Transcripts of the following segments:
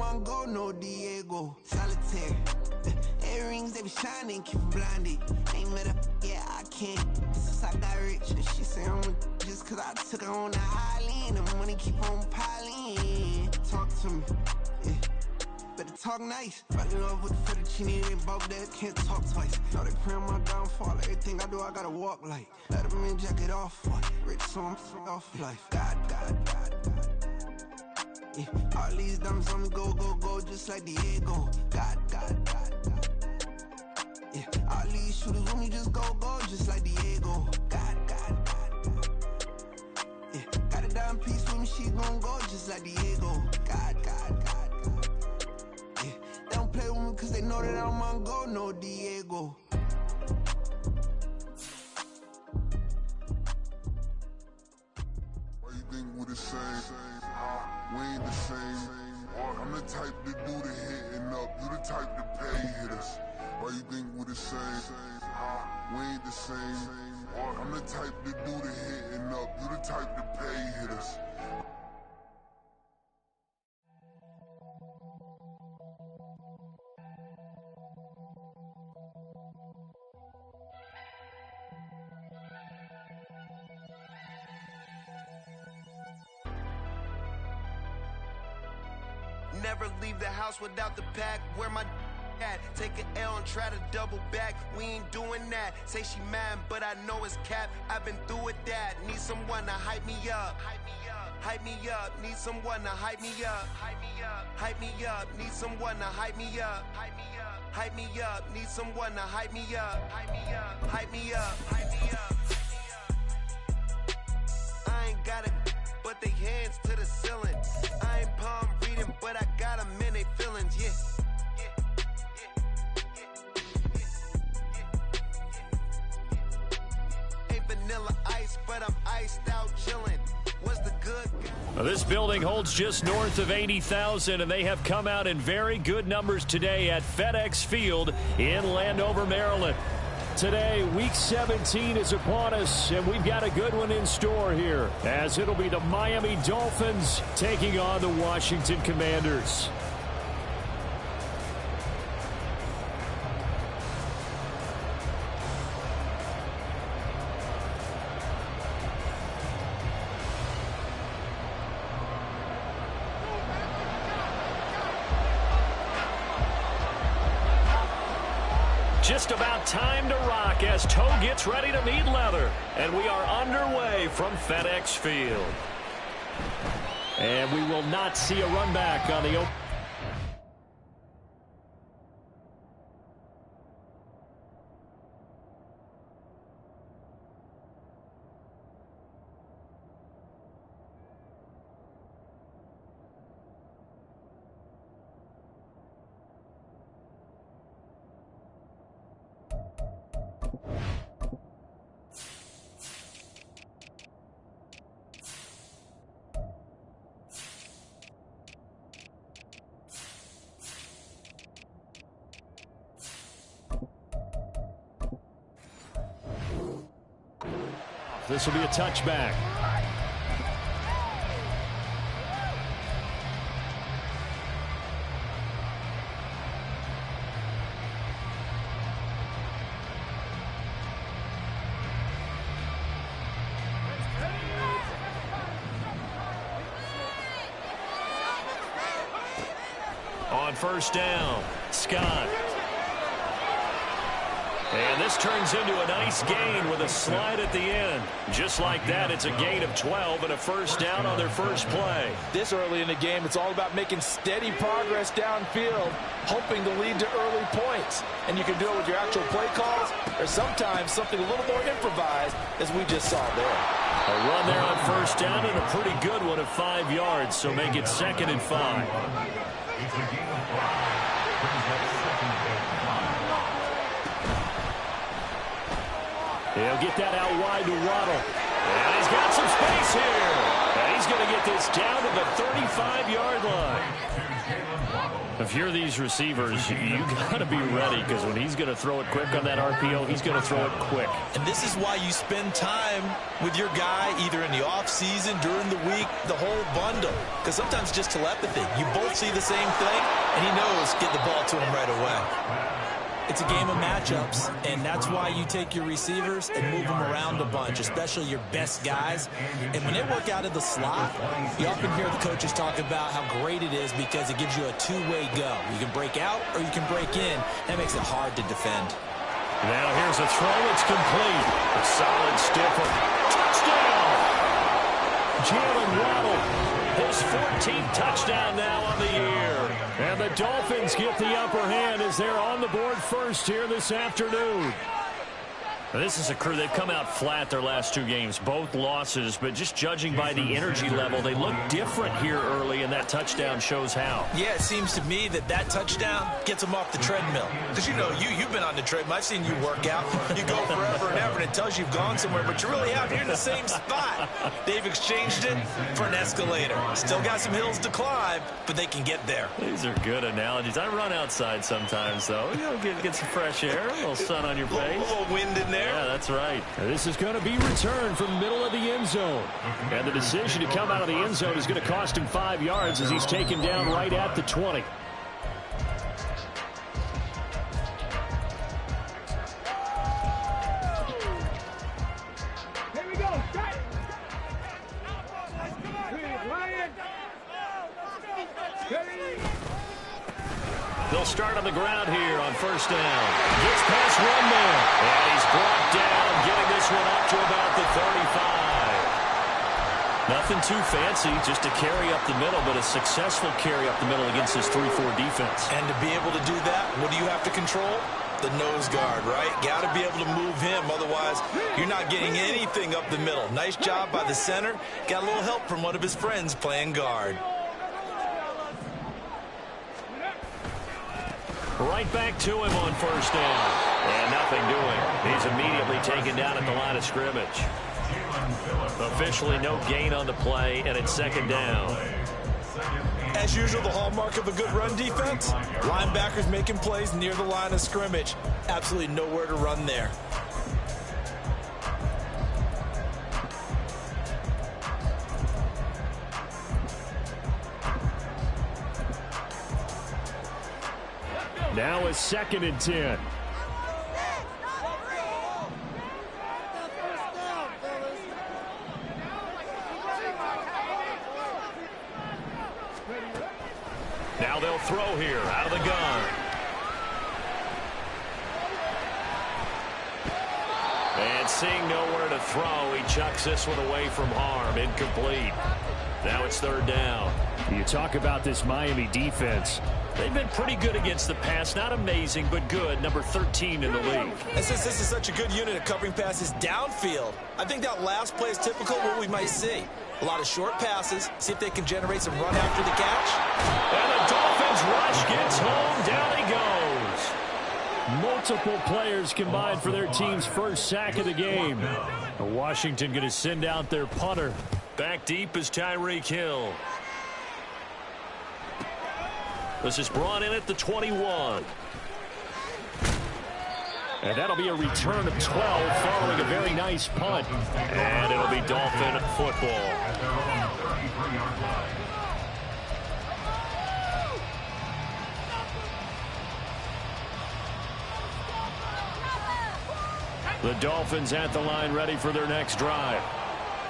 I'm on go, no Diego. Solitaire. Earrings, they be shining, keep blinded. Ain't met up, yeah, I can't. Since I got rich, and she say I'm just cause I took her on the island. The money keep on piling. Talk to me, yeah. Better talk nice. Fell in love with the fettuccine, they both that can't talk twice. Now they pray on my downfall. Everything I do, I gotta walk like. Let them in, jacket off. Rich, so I'm off life. God. Yeah, all these diamonds on me go, just like Diego. God. Yeah, all these shooters on me just go, just like Diego. God. Yeah, got a dime piece with me, she gon' go just like Diego. God. Yeah, they don't play with me cause they know that I'm on go, no Diego. Why you think we the same? We ain't the same. I'm the type to do the hitting up, you the type to pay hitters. Why you think we the same? We ain't the same. I'm the type to do the hitting up, you the type to pay hitters. Never leave the house without the pack. Where my at? Take an L and try to double back. We ain't doing that. Say she mad, but I know it's cap. I've been through with that. Need someone to hype me up. Hype me up. Need someone to hype me up. Hype me up. Need someone to hype me up. Hype me up. Need someone to hype me up. Hype me up. I ain't got it, but they hands to the ceiling. I ain't palm reading, but I got them in they feelings, yeah. Ain't vanilla ice, but I'm iced out chillin'. What's the good? Well, this building holds just north of 80,000, and they have come out in very good numbers today at FedEx Field in Landover, Maryland. Today, Week 17 is upon us, and we've got a good one in store here, as it'll be the Miami Dolphins taking on the Washington Commanders. Just about time to rock as Toe gets ready to meet leather. And we are underway from FedEx Field. And we will not see a run back on the open. This will be a touchback. On first down, Scott. And this turns into a nice gain with a slide at the end. Just like that, it's a gain of 12 and a first down on their first play. This early in the game, it's all about making steady progress downfield, hoping to lead to early points. And you can do it with your actual play calls, or sometimes something a little more improvised, as we just saw there. A run there on first down and a pretty good one of 5 yards, so make it 2nd and 5. He'll get that out wide to Waddle. And he's got some space here. And he's going to get this down to the 35-yard line. If you're these receivers, you got to be ready, because when he's going to throw it quick on that RPO, he's going to throw it quick. And this is why you spend time with your guy, either in the offseason, during the week, the whole bundle. Because sometimes just telepathy. You both see the same thing, and he knows get the ball to him right away. It's a game of matchups, and that's why you take your receivers and move them around a bunch, especially your best guys. And when they work out of the slot, you often hear the coaches talk about how great it is because it gives you a two-way go. You can break out or you can break in. That makes it hard to defend. Now here's a throw. It's complete. A solid stiff. Touchdown! Jalen Waddle, his 14th touchdown now on the year. And the Dolphins get the upper hand as they're on the board first here this afternoon. This is a crew. They've come out flat their last two games, both losses, but just judging by the energy level, they look different here early, and that touchdown shows how. Yeah, it seems to me that touchdown gets them off the treadmill. Because, you know, you've been on the treadmill. I've seen you work out. You go forever and ever, and it tells you you've gone somewhere, but you really haven't. You're in the same spot. They've exchanged it for an escalator. Still got some hills to climb, but they can get there. These are good analogies. I run outside sometimes, though. You know, get some fresh air, a little sun on your face. A little wind in there. Yeah, that's right. This is going to be returned from middle of the end zone. And the decision to come out of the end zone is going to cost him 5 yards as he's taken down right at the 20. Here we go. They'll start on the ground here on first down. Gets past one man. And he's brought down, getting this one up to about the 35. Nothing too fancy, just a carry up the middle, but a successful carry up the middle against this 3-4 defense. And to be able to do that, what do you have to control? The nose guard, right? Got to be able to move him. Otherwise, you're not getting anything up the middle. Nice job by the center. Got a little help from one of his friends playing guard. Right back to him on first down. And nothing doing. He's immediately taken down at the line of scrimmage. Officially no gain on the play, and it's second down. As usual, the hallmark of a good run defense, linebackers making plays near the line of scrimmage. Absolutely nowhere to run there. Now it's 2nd and 10. Now they'll throw here out of the gun. And seeing nowhere to throw, he chucks this one away from harm. Incomplete. Now it's 3rd down. You talk about this Miami defense. They've been pretty good against the pass. Not amazing, but good. Number 13 in the league. And since this is such a good unit of covering passes downfield, I think that last play is typical of what we might see. A lot of short passes. See if they can generate some run after the catch. And the Dolphins rush gets home. Down he goes. Multiple players combined for their team's first sack of the game. Washington going to send out their punter. Back deep is Tyreek Hill. This is brought in at the 21. And that'll be a return of 12 following a very nice punt. And it'll be Dolphin football. The Dolphins at the line ready for their next drive.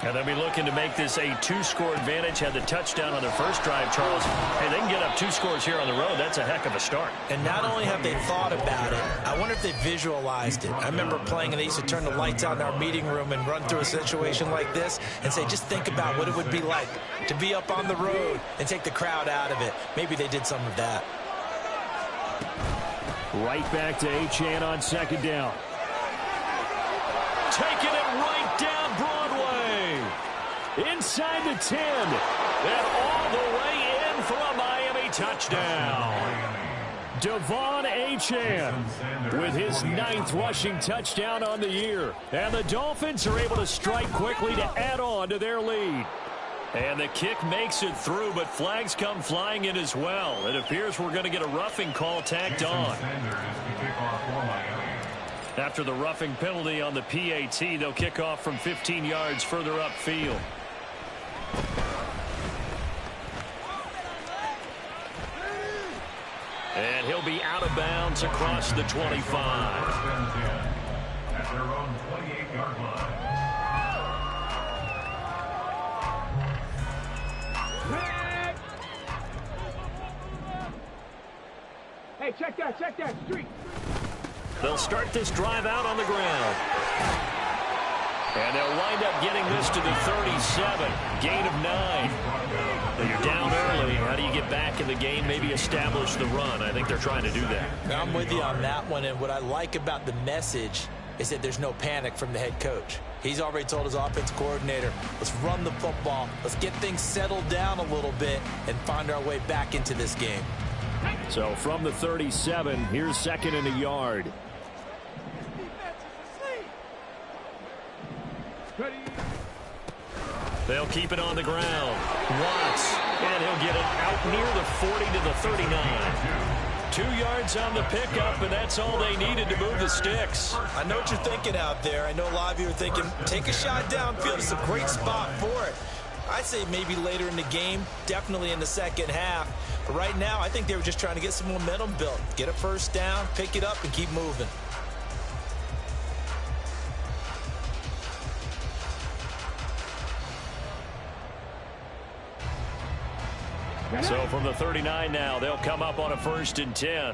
And they'll be looking to make this a 2-score advantage. Had the touchdown on their first drive, Charles. Hey, they can get up 2 scores here on the road. That's a heck of a start. And not only have they thought about it, I wonder if they visualized it. I remember playing, and they used to turn the lights out in our meeting room and run through a situation like this and say, just think about what it would be like to be up on the road and take the crowd out of it. Maybe they did some of that. Right back to Achane on 2nd down. Taking it right down Broadway. Inside the 10. And all the way in for a Miami touchdown. Devon Achane with his 9th rushing touchdown on the year. And the Dolphins are able to strike quickly to add on to their lead. And the kick makes it through, but flags come flying in as well. It appears we're going to get a roughing call tacked on. After the roughing penalty on the PAT, they'll kick off from 15 yards further upfield. And he'll be out of bounds across the 25. At their own 28-yard line. Hey, check that street. They'll start this drive out on the ground. And they'll wind up getting this to the 37. Gain of 9. When you're down early, how do you get back in the game, maybe establish the run? I think they're trying to do that. I'm with you on that one, and what I like about the message is that there's no panic from the head coach. He's already told his offense coordinator, let's run the football, let's get things settled down a little bit and find our way back into this game. So from the 37, here's 2nd and a yard. They'll keep it on the ground. Watts, and he'll get it out near the 40 to the 39. 2 yards on the pickup, and that's all they needed to move the sticks. I know what you're thinking out there. I know a lot of you are thinking, take a shot downfield. It's a great spot for it. I'd say maybe later in the game, definitely in the second half. But right now, I think they were just trying to get some momentum built. Get a first down, pick it up, and keep moving. So from the 39 now, they'll come up on a 1st and 10.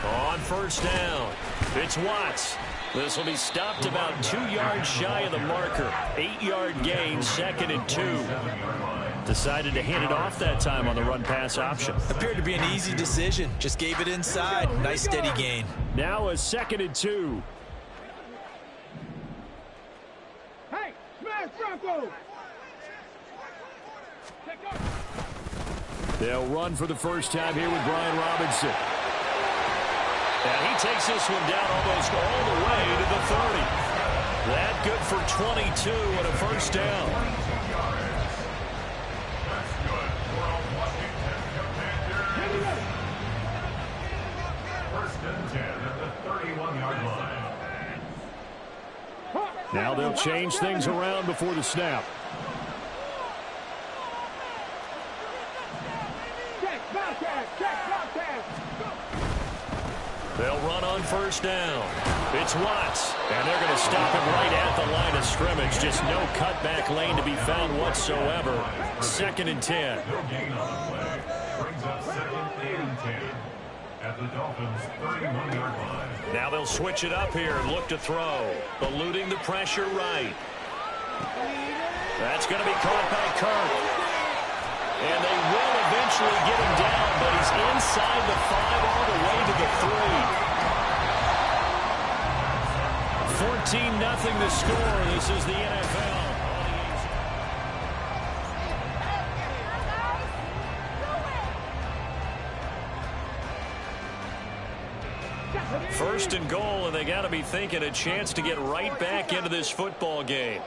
On 1st down, it's Watts. This will be stopped about 2 yards shy of the marker. 8-yard gain, 2nd and 2. Decided to hand it off that time on the run-pass option. Appeared to be an easy decision. Just gave it inside. Nice steady gain. Now a 2nd and 2. Hey, smash Bronco! They'll run for the first time here with Brian Robinson. And he takes this one down almost all the way to the 30. That good for 22 and a first down. First and 10 at the 31-yard line. Now they'll change things around before the snap. They'll run on first down. It's Watts, and they're going to stop him right at the line of scrimmage. Just no cutback lane to be found whatsoever. 2nd and 10. Brings up 2nd and 10 at the Dolphins' 31-yard line. Now they'll switch it up here and look to throw. Eluding the pressure right. That's going to be caught by Kirk. And they will eventually get him down, but he's inside the 5 all the way to the 3. 14-0 the score. This is the NFL. First and goal, and they got to be thinking a chance to get right back into this football game.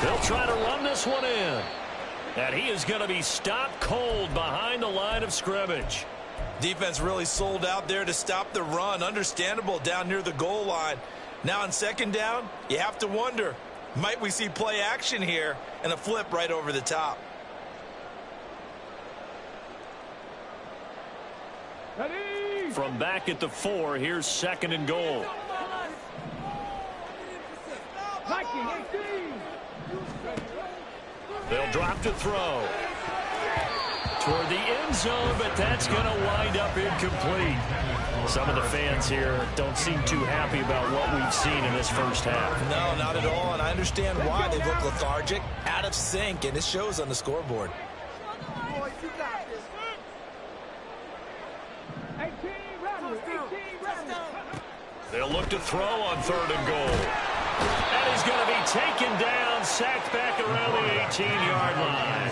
They'll try to run this one in. And he is going to be stopped cold behind the line of scrimmage. Defense really sold out there to stop the run. Understandable down near the goal line. Now on 2nd down, you have to wonder, might we see play action here and a flip right over the top? From back at the 4, here's 2nd and goal. They'll drop to throw. Toward the end zone, but that's going to wind up incomplete. Some of the fans here don't seem too happy about what we've seen in this first half. No, not at all, and I understand why. They look lethargic, out of sync, and it shows on the scoreboard. They'll look to throw on 3rd and goal. And he's going to be taken down, sacked back around the 18-yard line.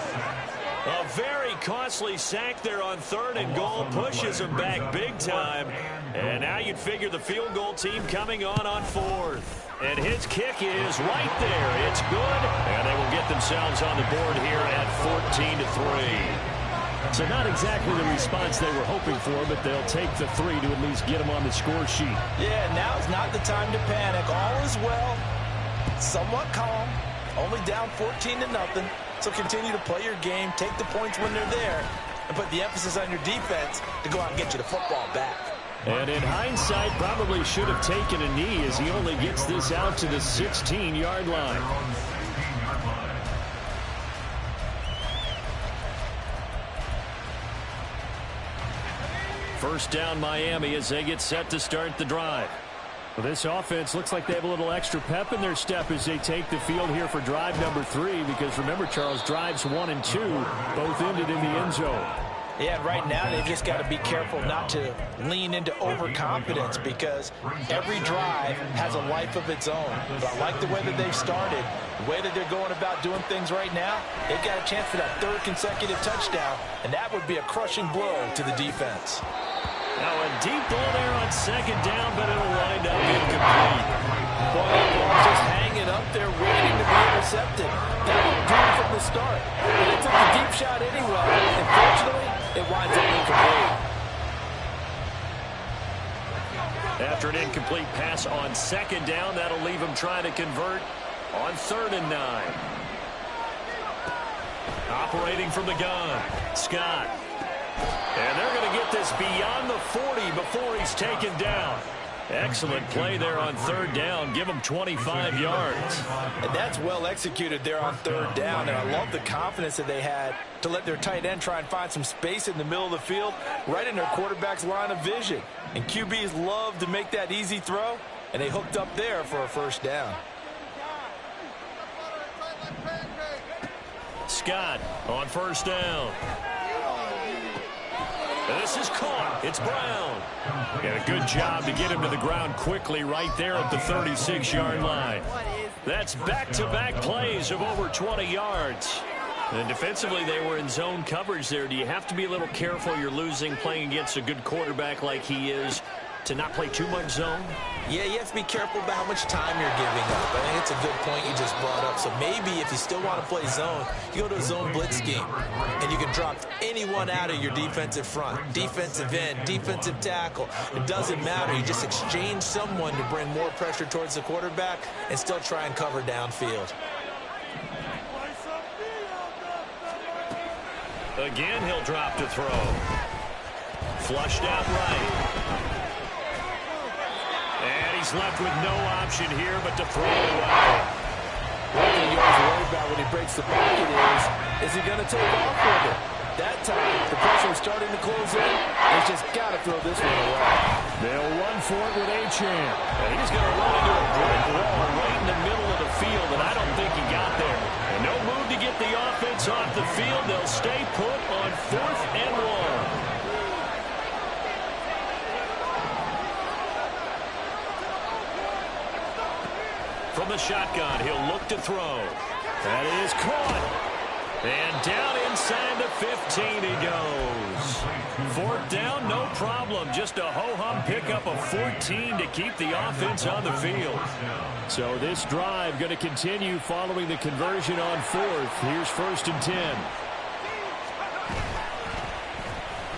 A very costly sack there on 3rd and goal. Pushes them back big time. And now you'd figure the field goal team coming on 4th. And his kick is right there. It's good. And they will get themselves on the board here at 14-3. So not exactly the response they were hoping for, but they'll take the 3 to at least get them on the score sheet. Yeah, now's not the time to panic. All is well. Somewhat calm. Only down 14-0. So continue to play your game, take the points when they're there, and put the emphasis on your defense to go out and get you the football back. And in hindsight, probably should have taken a knee as he only gets this out to the 16-yard line. First down Miami as they get set to start the drive. Well, this offense looks like they have a little extra pep in their step as they take the field here for drive number 3, because remember, Charles, drives 1 and 2 both ended in the end zone. Yeah, right now they've just got to be careful not to lean into overconfidence, because every drive has a life of its own. But I like the way that they've started, the way that they're going about doing things right now. They've got a chance for that 3rd consecutive touchdown, and that would be a crushing blow to the defense. Now a deep ball there on 2nd down, but it'll wind up incomplete. Boy, that ball's just hanging up there waiting to be intercepted. That was due from the start. But they took the deep shot anyway. Unfortunately, it winds up incomplete. After an incomplete pass on 2nd down, that'll leave him trying to convert on 3rd and 9. Operating from the gun, Scott. And they're going to get this beyond the 40 before he's taken down. Excellent play there on 3rd down. Give him 25 yards. And that's well executed there on 3rd down. And I love the confidence that they had to let their tight end try and find some space in the middle of the field, right in their quarterback's line of vision. And QBs love to make that easy throw, and they hooked up there for a 1st down. Scott on 1st down. This is caught. It's Brown. And a good job to get him to the ground quickly right there at the 36-yard line. That's back-to-back plays of over 20 yards. And defensively, they were in zone coverage there. Do you have to be a little careful? You're losing playing against a good quarterback like he is to not play too much zone? Yeah, you have to be careful about how much time you're giving up. I think it's a good point you just brought up. So maybe if you still want to play zone, you go to a zone blitz scheme, and you can drop anyone out of your defensive front, defensive end, defensive tackle. It doesn't matter. You just exchange someone to bring more pressure towards the quarterback and still try and cover downfield. Again, he'll drop to throw. Flushed out right. And he's left with no option here but to throw away. One thing you always worry about when he breaks the pocket is he going to take off with it? That time, the pressure is starting to close in. He's just got to throw this one away. They'll run for it with Achane. And he's going to run into a brick wall right in the middle of the field, and I don't think he got there. And no move to get the offense off the field. They'll stay put on 4th and 1. From the shotgun, he'll look to throw. That is caught. And down inside the 15 he goes. 4th down, no problem. Just a ho-hum pickup of 14 to keep the offense on the field. So this drive going to continue following the conversion on 4th. Here's 1st and 10.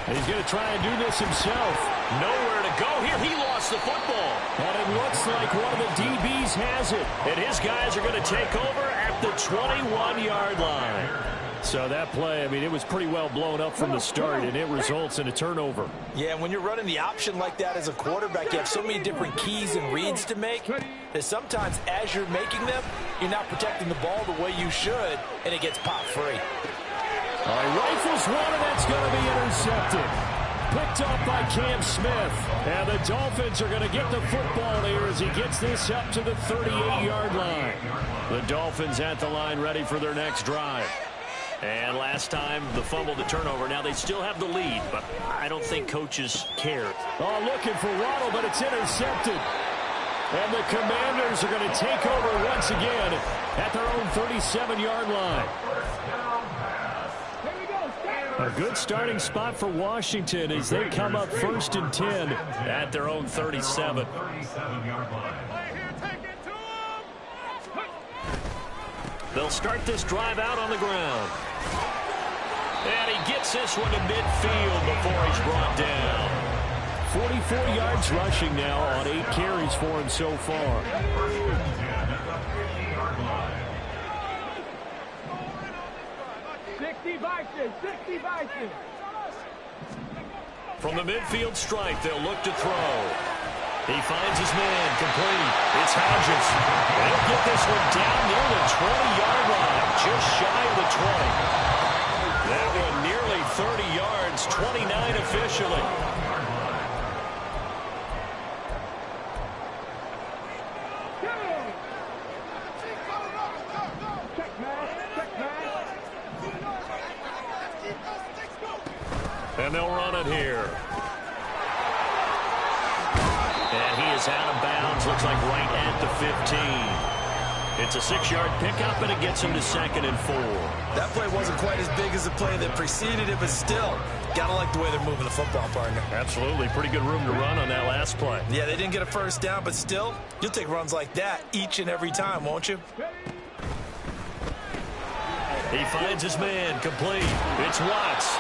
And he's going to try and do this himself. Nowhere to go here. He lost the football. And it looks like one of the DBs has it. And his guys are going to take over at the 21-yard line. So that play, I mean, it was pretty well blown up from the start, and it results in a turnover. Yeah, when you're running the option like that as a quarterback, you have so many different keys and reads to make that sometimes as you're making them, you're not protecting the ball the way you should, and it gets popped free. All right, rifles one, and that's going to be intercepted. Picked off by Cam Smith. And the Dolphins are going to get the football here as he gets this up to the 38-yard line. The Dolphins at the line ready for their next drive. And last time, the fumble, the turnover. Now they still have the lead, but I don't think coaches care. Oh, looking for Waddle, but it's intercepted. And the Commanders are going to take over once again at their own 37-yard line. Here we go. A good starting spot for Washington as they come up 1st and 10 at their own 37. 37-yard line. They'll start this drive out on the ground. And he gets this one to midfield before he's brought down. 44 yards rushing now on 8 carries for him so far. 60 Vikings. From the midfield stripe, they'll look to throw. He finds his man, complete. It's Hodges. They'll get this one down near the 20-yard line, just shy of the 20. That one nearly 30 yards, 29 officially. And they'll run it here. And he is out of bounds, looks like right at the 15. It's a 6-yard pickup, and it gets him to 2nd and 4. That play wasn't quite as big as the play that preceded it, but still, gotta like the way they're moving the football, partner. Absolutely. Pretty good room to run on that last play. Yeah, they didn't get a first down, but still, you'll take runs like that each and every time, won't you? He finds his man, complete. It's Watts.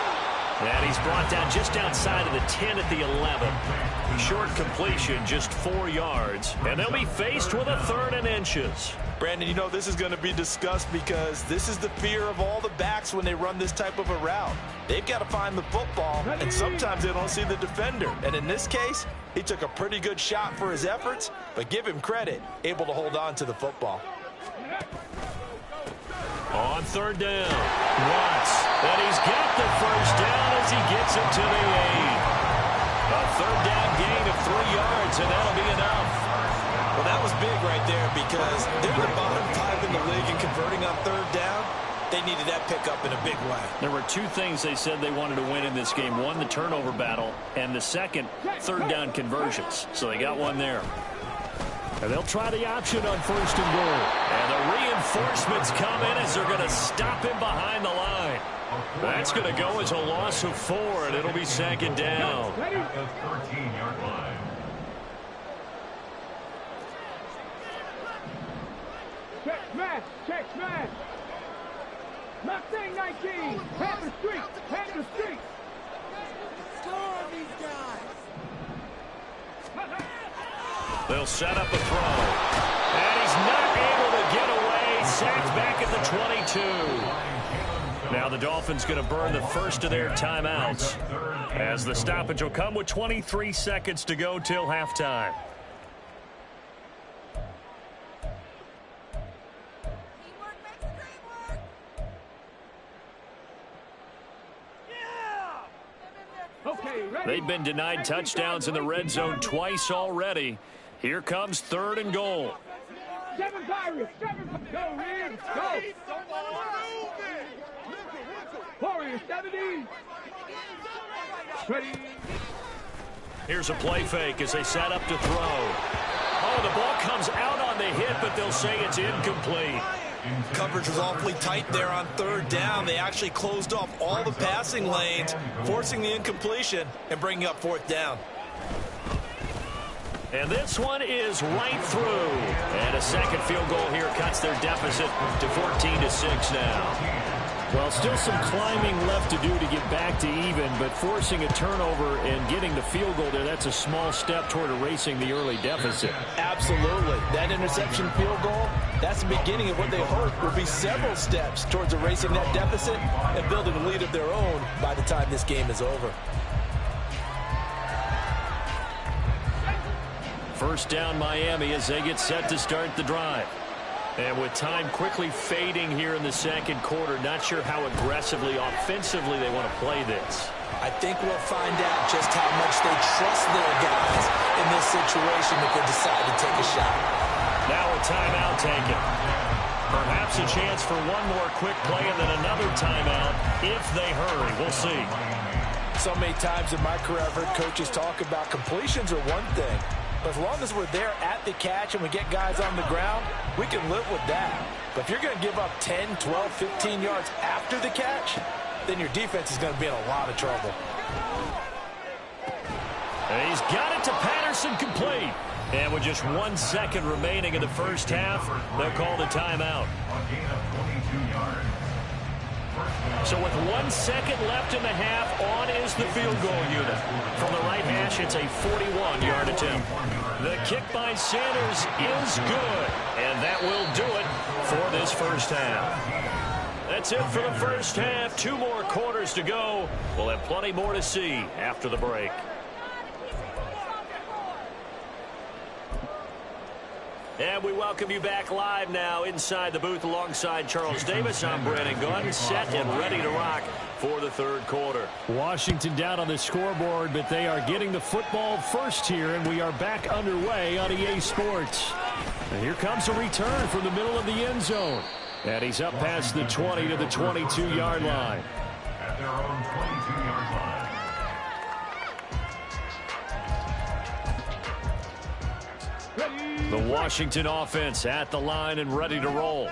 And he's brought down just outside of the 10 at the 11. Short completion, just 4 yards. And they'll be faced with a 3rd and inches. Brandon, you know this is going to be discussed because this is the fear of all the backs when they run this type of a route. They've got to find the football, and sometimes they don't see the defender. And in this case, he took a pretty good shot for his efforts, but give him credit, able to hold on to the football. On 3rd down, Watts. And he's got the first down as he gets it to the 8. A 3rd down gain of 3 yards, and that'll be enough. Well, that was big right there because they're the bottom 5 in the league in converting on 3rd down. They needed that pickup in a big way. There were 2 things they said they wanted to win in this game. One, the turnover battle, and the second, 3rd down conversions. So they got one there. And they'll try the option on 1st and goal. And the reinforcements come in as they're going to stop him behind the line. That's going to go as a loss of 4, and it'll be 2nd down. At the 13-yard line. Check smash. Mustang 19. Panther Street. Score on these guys. They'll set up a throw. And he's not able to get away. Sacked back at the 22. Now the Dolphins going to burn the first of their timeouts as the stoppage will come with 23 seconds to go till halftime. They've been denied touchdowns in the red zone twice already. Here comes 3rd and goal. 7 Pirates. Go, Red. Go. Warriors, 70. Ready. Here's a play fake as they set up to throw. Oh, the ball comes out on the hit, but they'll say it's incomplete. Coverage was awfully tight there on 3rd down. They actually closed off all the passing lanes, forcing the incompletion and bringing up 4th down. And this one is right through. And a second field goal here cuts their deficit to 14-6 now. Well, still some climbing left to do to get back to even, but forcing a turnover and getting the field goal there, that's a small step toward erasing the early deficit. Absolutely. That interception field goal, that's the beginning of what they hope will be several steps towards erasing that deficit and building a lead of their own by the time this game is over. First down Miami as they get set to start the drive. And with time quickly fading here in the second quarter, not sure how aggressively, offensively they want to play this. I think we'll find out just how much they trust their guys in this situation if they decide to take a shot. Now a timeout taken. Perhaps a chance for one more quick play and then another timeout if they hurry. We'll see. So many times in my career I've heard coaches talk about completions are one thing. But as long as we're there at the catch and we get guys on the ground, we can live with that. But if you're going to give up 10, 12, 15 yards after the catch, then your defense is going to be in a lot of trouble. And he's got it to Patterson, complete. And with just 1 second remaining in the first half, they'll call the timeout. So with 1 second left in the half, on is the field goal unit. From the right hash, it's a 41-yard attempt. The kick by Sanders is good, and that will do it for this first half. That's it for the first half. 2 more quarters to go. We'll have plenty more to see after the break. And we welcome you back live now inside the booth alongside Charles Davis. I'm Brandon Gunn, set and ready to rock for the third quarter. Washington down on the scoreboard, but they are getting the football first here, and we are back underway on EA Sports. And here comes a return from the middle of the end zone. And he's up past the 20 to the 22-yard line. At their own 22-yard line. The Washington offense at the line and ready to roll.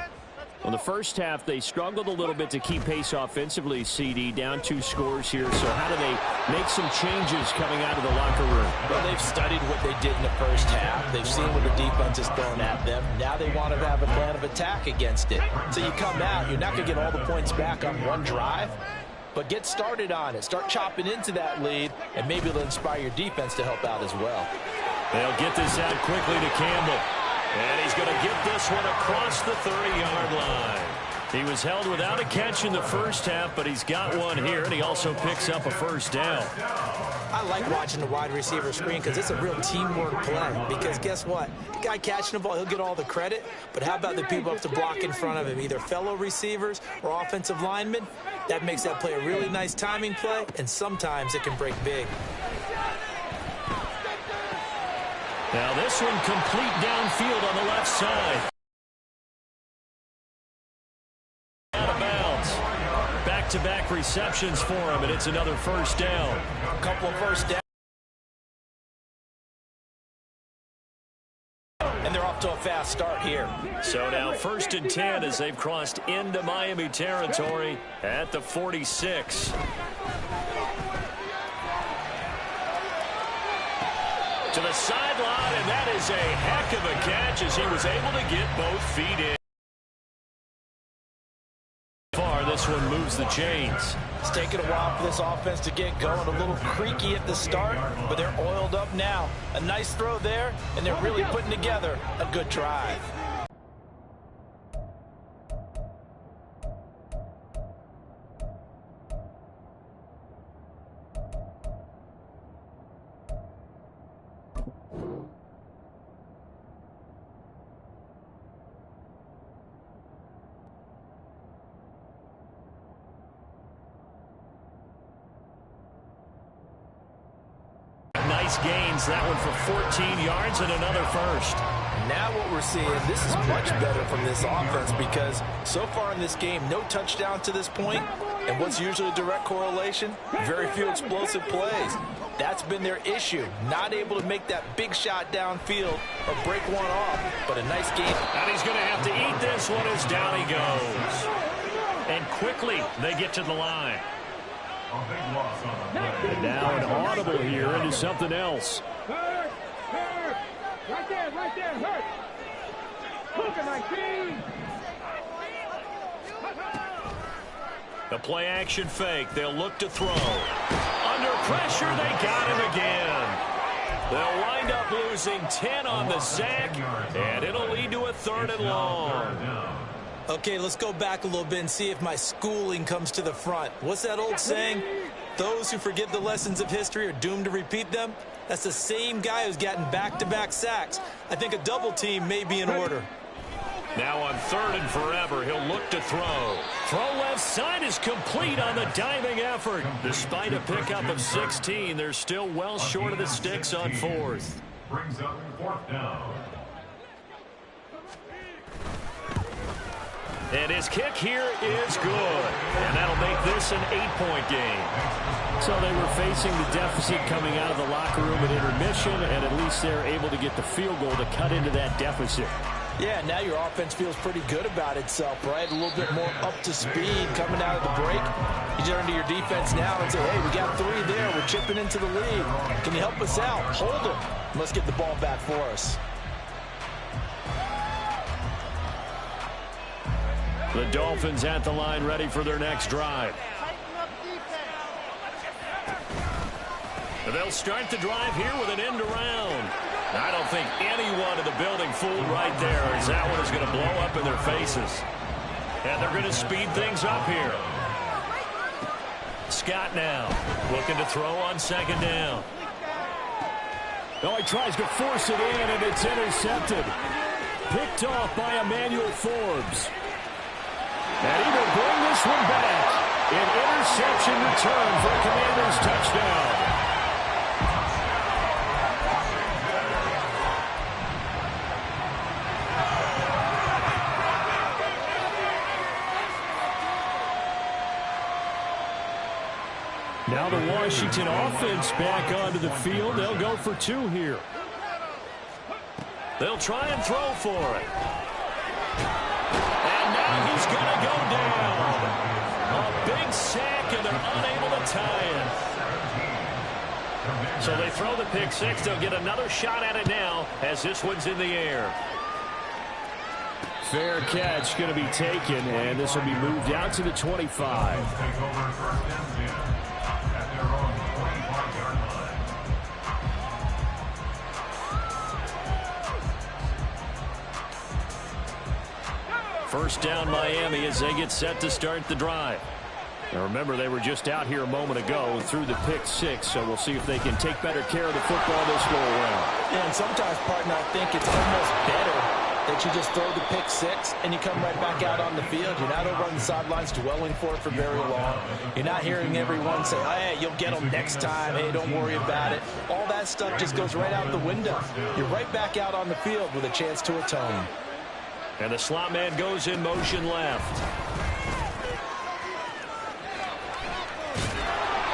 In the first half, they struggled a little bit to keep pace offensively, CD, down 2 scores here. So how do they make some changes coming out of the locker room? Well, they've studied what they did in the first half. They've seen what the defense is throwing at them. Now they want to have a plan of attack against it. So you come out, you're not going to get all the points back on one drive, but get started on it. Start chopping into that lead, and maybe it'll inspire your defense to help out as well. They'll get this out quickly to Campbell. And he's going to get this one across the 30-yard line. He was held without a catch in the first half, but he's got one here, and he also picks up a first down. I like watching the wide receiver screen because it's a real teamwork play. Because guess what? The guy catching the ball, he'll get all the credit. But how about the people up to block in front of him, either fellow receivers or offensive linemen? That makes that play a really nice timing play, and sometimes it can break big. Now this one complete downfield on the left side. Out of bounds. Back-to-back receptions for him, and it's another first down. A couple of first downs. And they're off to a fast start here. So now 1st and 10 as they've crossed into Miami territory at the 46. To the sideline, and that is a heck of a catch as he was able to get both feet in. Far, this one moves the chains. It's taken a while for this offense to get going. A little creaky at the start, but they're oiled up now. A nice throw there, and they're really putting together a good drive. Nice gains, that one for 14 yards and another first. Now what we're seeing, this is much better from this offense because so far in this game, no touchdown to this point, and what's usually a direct correlation? Very few explosive plays. That's been their issue, not able to make that big shot downfield or break one off, but a nice game. And he's going to have to eat this one as down he goes. And quickly, they get to the line. And now an audible here into something else. Hurt! Right there, hurt! Look at my team! The play action fake. They'll look to throw. Under pressure, they got him again. They'll wind up losing 10 on the sack, and it'll lead to a 3rd and long. Okay, let's go back a little bit and see if my schooling comes to the front. What's that old saying? Those who forget the lessons of history are doomed to repeat them. That's the same guy who's gotten back-to-back sacks. I think a double team may be in order. Now on 3rd and forever, he'll look to throw. Throw left side is complete on the diving effort. Despite a pickup of 16, they're still well short of the sticks on 4th. Brings up 4th down. And his kick here is good. And that'll make this an 8-point game. So they were facing the deficit coming out of the locker room at intermission, and at least they're able to get the field goal to cut into that deficit. Yeah, now your offense feels pretty good about itself, right? A little bit more up to speed coming out of the break. You turn to your defense now and say, hey, we got 3 there. We're chipping into the lead. Can you help us out? Hold them. Let's get the ball back for us. The Dolphins at the line, ready for their next drive. They'll start the drive here with an end around. I don't think anyone in the building fooled right there, as that one is going to blow up in their faces. And they're going to speed things up here. Scott now looking to throw on second down. Oh, he tries to force it in, and it's intercepted. Picked off by Emmanuel Forbes. And he will bring this one back. An interception return for a Commanders touchdown. Now the Washington offense back onto the field. They'll go for 2 here. They'll try and throw for it. And now he's going to go down. A big sack, and they're unable to tie it. So they throw the pick 6. They'll get another shot at it now as this one's in the air. Fair catch going to be taken, and this will be moved out to the 25. First down Miami as they get set to start the drive. Now remember, they were just out here a moment ago through the pick 6, so we'll see if they can take better care of the football this go around. Yeah, and sometimes, partner, I think it's almost better that you just throw the pick 6 and you come right back out on the field. You're not over on the sidelines dwelling for it for very long. You're not hearing everyone say, hey, you'll get them next time. Hey, don't worry about it. All that stuff just goes right out the window. You're right back out on the field with a chance to atone. And the slot man goes in motion left.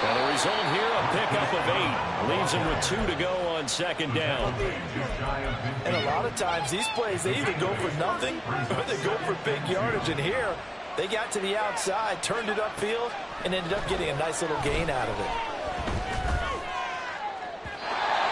And the result here, a pickup of 8. Leaves him with 2 to go on second down. And a lot of times these plays, they either go for nothing or they go for big yardage. And here, they got to the outside, turned it upfield, and ended up getting a nice little gain out of it.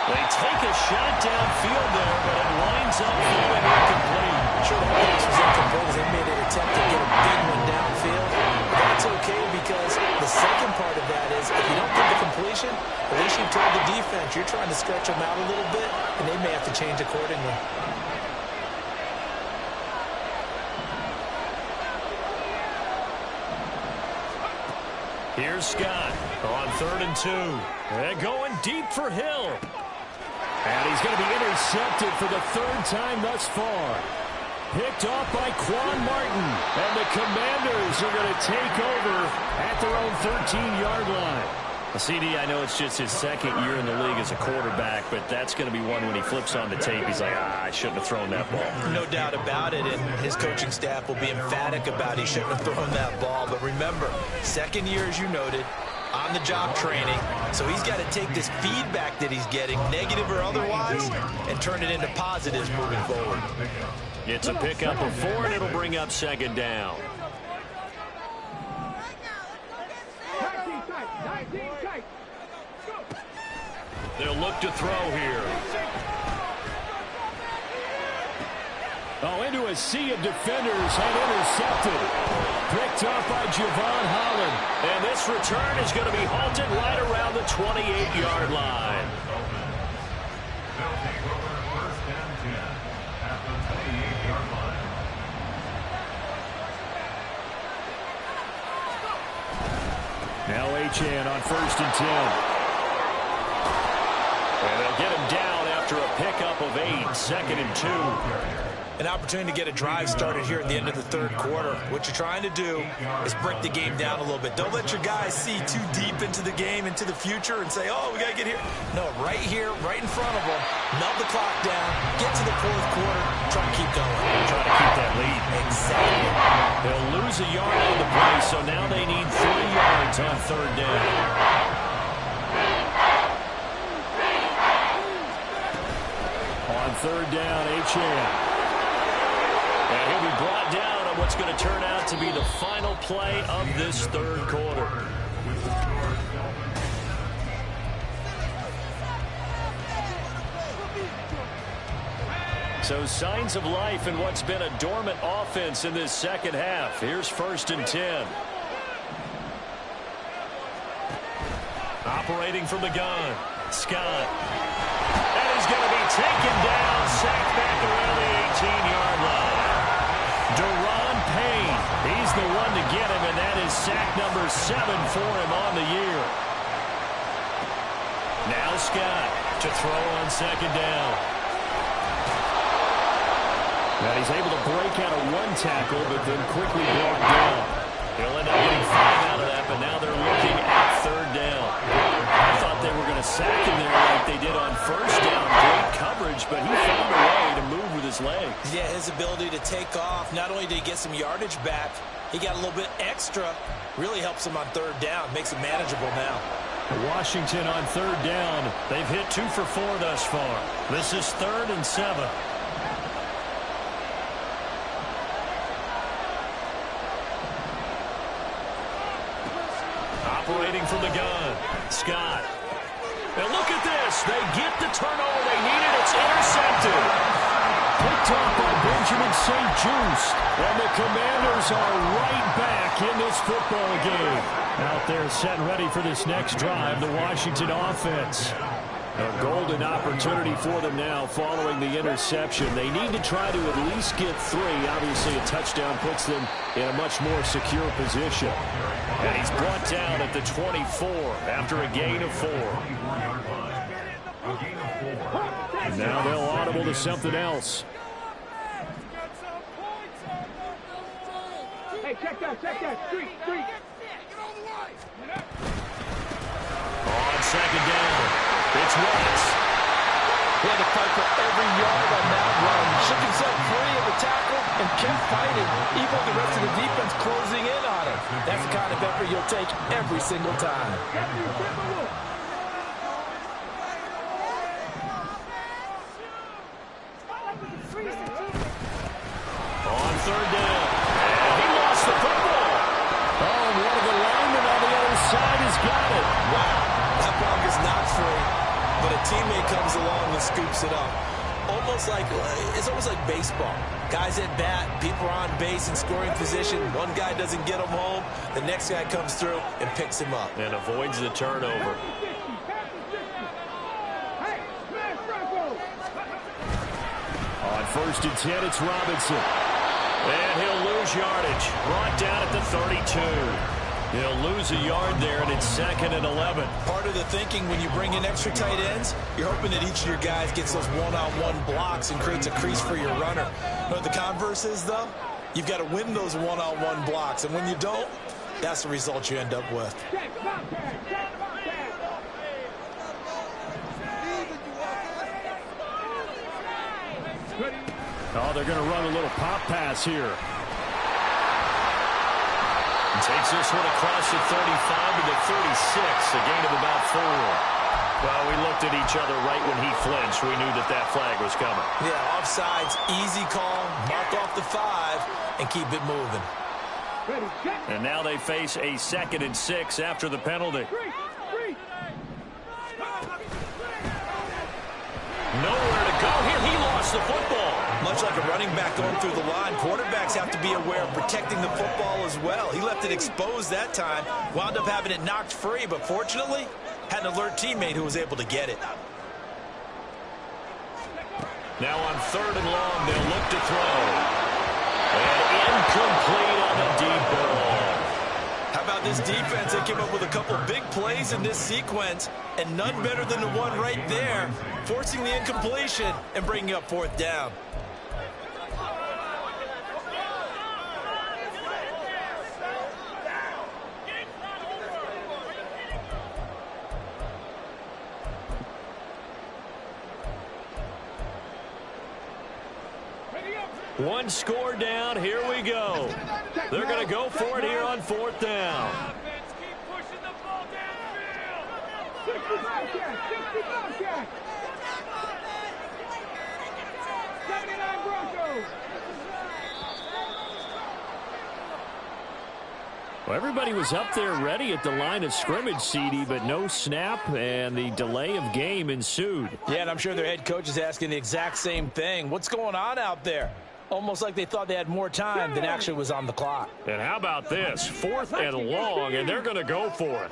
They take a shot downfield there, but it winds up falling incomplete. Sure, the pass was incomplete as they made an attempt to get a big one downfield. But that's okay because the second part of that is if you don't get the completion, at least you've told the defense you're trying to stretch them out a little bit, and they may have to change accordingly. Here's Scott on 3rd and 2. And going deep for Hill. And he's going to be intercepted for the 3rd time thus far. Picked off by Quan Martin. And the Commanders are going to take over at their own 13-yard line. CD, I know it's just his 2nd year in the league as a quarterback, but that's going to be one when he flips on the tape. He's like, I shouldn't have thrown that ball. No doubt about it, and his coaching staff will be emphatic about he shouldn't have thrown that ball. But remember, 2nd year, as you noted, on-the-job training. So he's got to take this feedback that he's getting, negative or otherwise, and turn it into positives moving forward. It's a pickup of 4, and it'll bring up 2nd down. They'll look to throw here. Oh, into a sea of defenders and intercepted. Picked off by Javon Holland. And this return is going to be halted right around the 28-yard line. They'll take over 1st and 10 at the 28-yard line. Now Achane on 1st and 10. And they'll get him down after a pickup of 8, 2nd and 2. An opportunity to get a drive started here at the end of the 3rd quarter. What you're trying to do is break the game down a little bit. Don't let your guys see too deep into the game, into the future, and say, oh, we got to get here. No, right here, right in front of them, melt the clock down, get to the 4th quarter, try to keep going. Try to keep that lead. Exactly. They'll lose a yard on the play, so now they need 3 yards on 3rd down. On 3rd down, Achane. what's going to turn out to be the final play of this third quarter. So signs of life in what's been a dormant offense in this second half. Here's 1st and 10. Operating from the gun, Scott. That is going to be taken down, sacked back around the 18-yard line. Deron Payne, he's the one to get him, and that is sack number 7 for him on the year. Now Scott to throw on 2nd down. And he's able to break out of 1 tackle, but then quickly brought down. He'll end up getting 5 out of that, but now they're looking at 3rd down. I thought they were going to sack him there like they did on 1st down. Great coverage, but he found a way to move with his legs. Yeah, his ability to take off. Not only did he get some yardage back, he got a little bit extra. Really helps him on 3rd down. Makes it manageable now. Washington on 3rd down. They've hit 2 for 4 thus far. This is 3rd and 7. Operating from the gun, Scott. And look at this. They get the turnover they needed. It's intercepted. Picked up by Benjamin St. Just. And the Commanders are right back in this football game. Out there set and ready for this next drive, the Washington offense. A golden opportunity for them now following the interception. They need to try to at least get 3. Obviously, a touchdown puts them in a much more secure position. And he's brought down at the 24 after a gain of 4. And now they'll audible to something else. Hey, check that. Street. On 2nd down. It's Watts. He had to fight for every yard on that run. Shook himself free of the tackle and kept fighting, even with the rest of the defense closing in on him. That's the kind of effort you'll take every single time. On 3rd down. And he lost the football. Oh, and one of the linemen on the other side has got it. Wow, that ball is not free. But a teammate comes along and scoops it up. It's almost like baseball. Guys at bat, people are on base in scoring position. One guy doesn't get him home. The next guy comes through and picks him up. And avoids the turnover. On 1st and 10, it's Robinson. And he'll lose yardage. Brought down at the 32. He'll lose a yard there, and it's 2nd and 11. Part of the thinking when you bring in extra tight ends, you're hoping that each of your guys gets those one-on-one blocks and creates a crease for your runner. You know what the converse is, though? You've got to win those one-on-one blocks, and when you don't, that's the result you end up with. Oh, they're going to run a little pop pass here. Takes this one across the 35 to the 36, a gain of about 4. Well, we looked at each other right when he flinched. We knew that flag was coming. Yeah, offsides, easy call, mark off the 5, and keep it moving. And now they face a 2nd and 6 after the penalty. Nowhere to go here. He lost the football. Much like a running back going through the line, quarterbacks have to be aware of protecting the football as well. He left it exposed that time, wound up having it knocked free, but fortunately, had an alert teammate who was able to get it. Now on 3rd and long, they'll look to throw. And incomplete on the deep ball. How about this defense? They came up with a couple big plays in this sequence, and none better than the one right there, forcing the incompletion and bringing up 4th down. One score down. Here we go. They're going to go for it here on 4th down. Keep pushing the ball downfield. 65 catch. 79 Broncos. Well, everybody was up there ready at the line of scrimmage, CD, but no snap, and the delay of game ensued. Yeah, and I'm sure their head coach is asking the exact same thing. What's going on out there? Almost like they thought they had more time than actually was on the clock. And how about this? 4th and long, and they're going to go for it.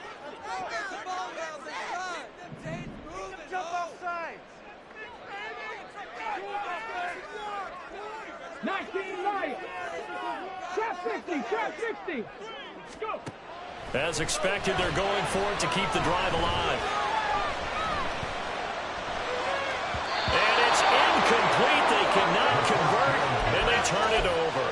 Trap 60. Go. As expected, they're going for it to keep the drive alive. And it's incomplete. They cannot convert, and they turn it over.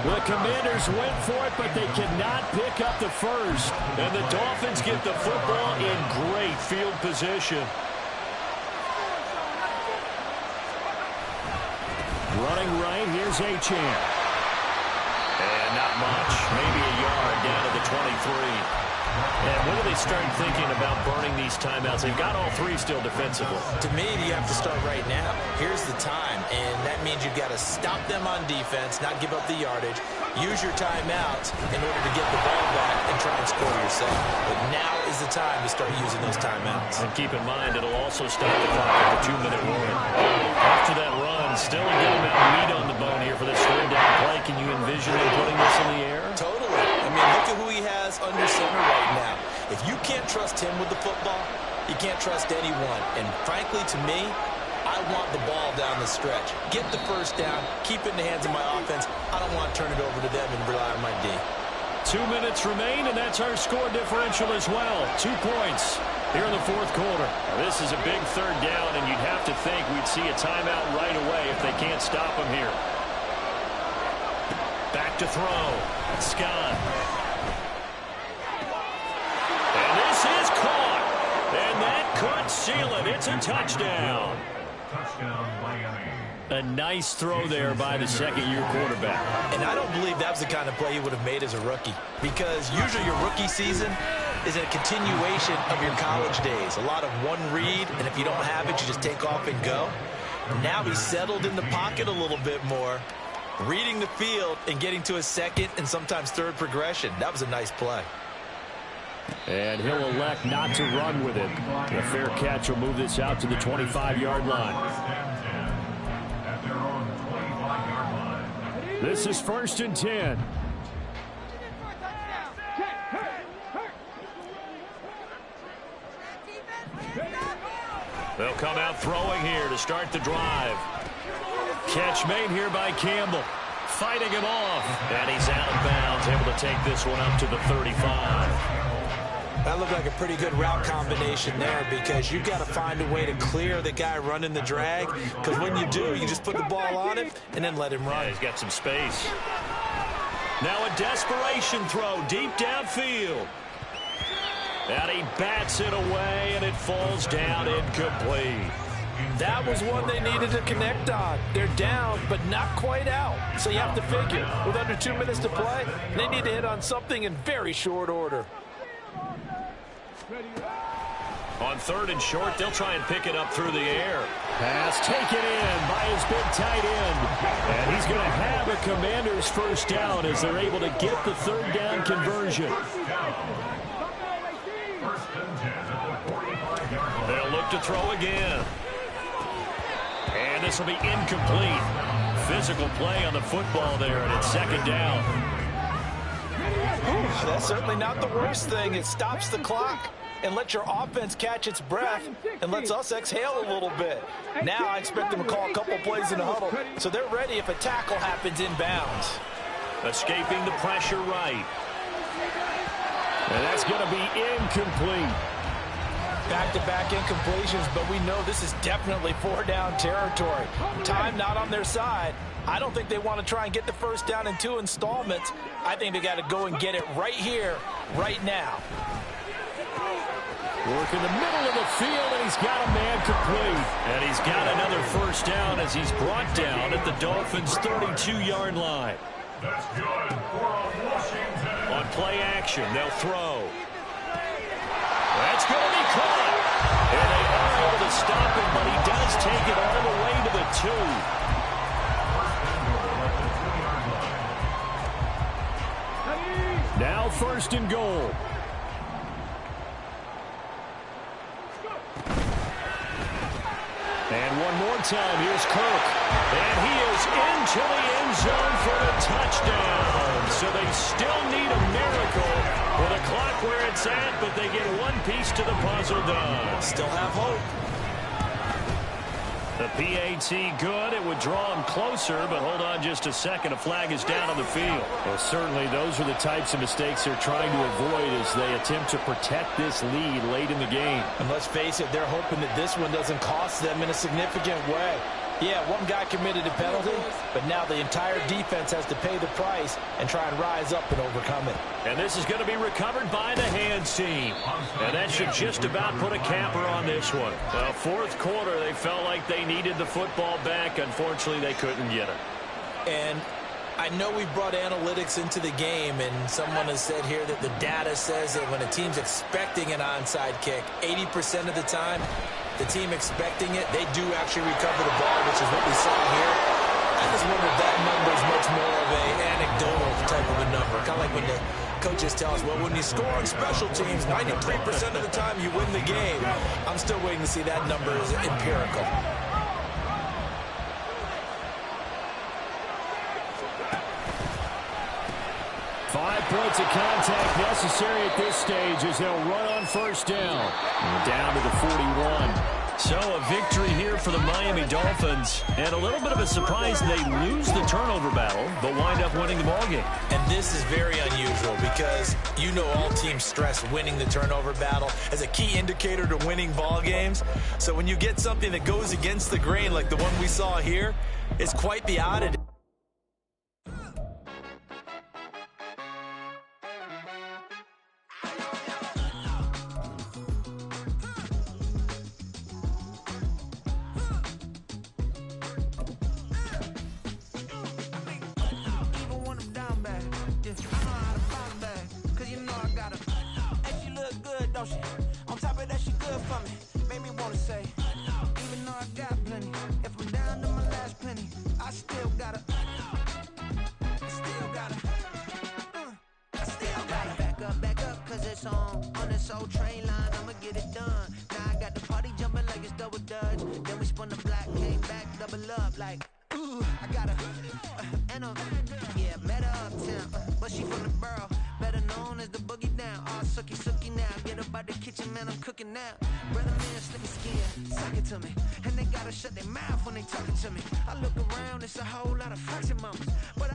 The Commanders went for it, but they cannot pick up the first. And the Dolphins get the football in great field position. Running right, here's Achane. And not much, maybe a yard down to the 23. And when do they start thinking about burning these timeouts? They've got all 3 still defensively. To me, you have to start right now. Here's the time, and that means you've got to stop them on defense, not give up the yardage, use your timeouts in order to get the ball back and try and score yourself. But now is the time to start using those timeouts. And keep in mind, it'll also stop the clock at the 2-minute warning. After that run, still a good amount of meat on the bone here for this third down play. Can you envision them putting this in the air? Totally. I mean, look at who he has under center right now. If you can't trust him with the football, you can't trust anyone. And frankly, to me, I want the ball down the stretch. Get the first down, keep it in the hands of my offense. I don't want to turn it over to them and rely on my D. 2 minutes remain, and that's our score differential as well. 2 points here in the 4th quarter. Now, this is a big third down, and you'd have to think we'd see a timeout right away if they can't stop him here. Back to throw. Scott. And this is caught. And that could seal it. It's a touchdown. Touchdown, Miami. A nice throw there by the second-year quarterback. And I don't believe that was the kind of play he would have made as a rookie, because usually your rookie season is a continuation of your college days. A lot of one read, and if you don't have it, you just take off and go. Now he's settled in the pocket a little bit more, reading the field and getting to his second and sometimes third progression. That was a nice play. And he'll elect not to run with it. A fair catch will move this out to the 25-yard line. At their own 25-yard line. This is 1st and 10. They'll come out throwing here to start the drive. Catch made here by Campbell. Fighting him off. And he's out of bounds, able to take this one up to the 35. That looked like a pretty good route combination there, because you've got to find a way to clear the guy running the drag, because when you do, you just put the ball on him and then let him run. Yeah, he's got some space. Now a desperation throw deep downfield. And he bats it away, and it falls down incomplete. That was one they needed to connect on. They're down, but not quite out. So you have to figure, with under 2 minutes to play, they need to hit on something in very short order. On 3rd and short, they'll try and pick it up through the air. Pass taken in by his big tight end. And he's going to have a Commanders first down as they're able to get the third down conversion. They'll look to throw again. And this will be incomplete. Physical play on the football there, and it's 2nd down. Ooh, that's certainly not the worst thing. It stops the clock and lets your offense catch its breath and lets us exhale a little bit. Now I expect them to call a couple plays in the huddle, so they're ready if a tackle happens inbounds. Escaping the pressure right. And that's going to be incomplete. Back-to-back incompletions, but we know this is definitely 4-down territory. Time not on their side. I don't think they want to try and get the first down in 2 installments. I think they got to go and get it right here, right now. Work in the middle of the field, and he's got a man complete. And he's got another first down as he's brought down at the Dolphins' 32-yard line. That's good for Washington. On play action, they'll throw. That's going to be caught. And they are able to stop him, but he does take it all the way to the 2. Now first and goal. And one more time, here's Kirk. And he is into the end zone for the touchdown. So they still need a miracle with the clock where it's at, but they get one piece to the puzzle done. Still have hope. The PAT good. It would draw him closer, but hold on just a second. A flag is down on the field. Well, certainly those are the types of mistakes they're trying to avoid as they attempt to protect this lead late in the game. And let's face it, they're hoping that this one doesn't cost them in a significant way. Yeah, one guy committed a penalty, but now the entire defense has to pay the price and try and rise up and overcome it. And this is going to be recovered by the hands team. And that should just about put a capper on this one. The fourth quarter, they felt like they needed the football back. Unfortunately, they couldn't get it. And I know we've brought analytics into the game, and someone has said here that the data says that when a team's expecting an onside kick, 80% of the time, the team expecting it, they do actually recover the ball, which is what we saw here. I just wonder if that number is much more of an anecdotal type of a number. Kind of like when the coaches tell us, well, when you score on special teams, 93% of the time you win the game. I'm still waiting to see that number is empirical. 5 points of contact necessary at this stage as they'll run on first down. And down to the 41. So a victory here for the Miami Dolphins. And a little bit of a surprise, they lose the turnover battle, but wind up winning the ballgame. And this is very unusual because you know all teams stress winning the turnover battle as a key indicator to winning ball games. So when you get something that goes against the grain like the one we saw here, it's quite the oddity. On top of that, she good for me. Made me wanna say, even though I got plenty, if I'm down to my last penny, I still gotta back up, cause it's on this old train line, I'ma get it done. Now I got the party jumping like it's double dutch. Then we spun the block, came back, double up, like, ooh, I got a, yeah, met her uptown, but she from the borough. Better known as the boogie down. All sookie now. Get up out the kitchen, man, I'm cooking now. Brother man, slip his skin, suck it to me. And they gotta shut their mouth when they talking to me. I look around, it's a whole lot of flirting mamas. But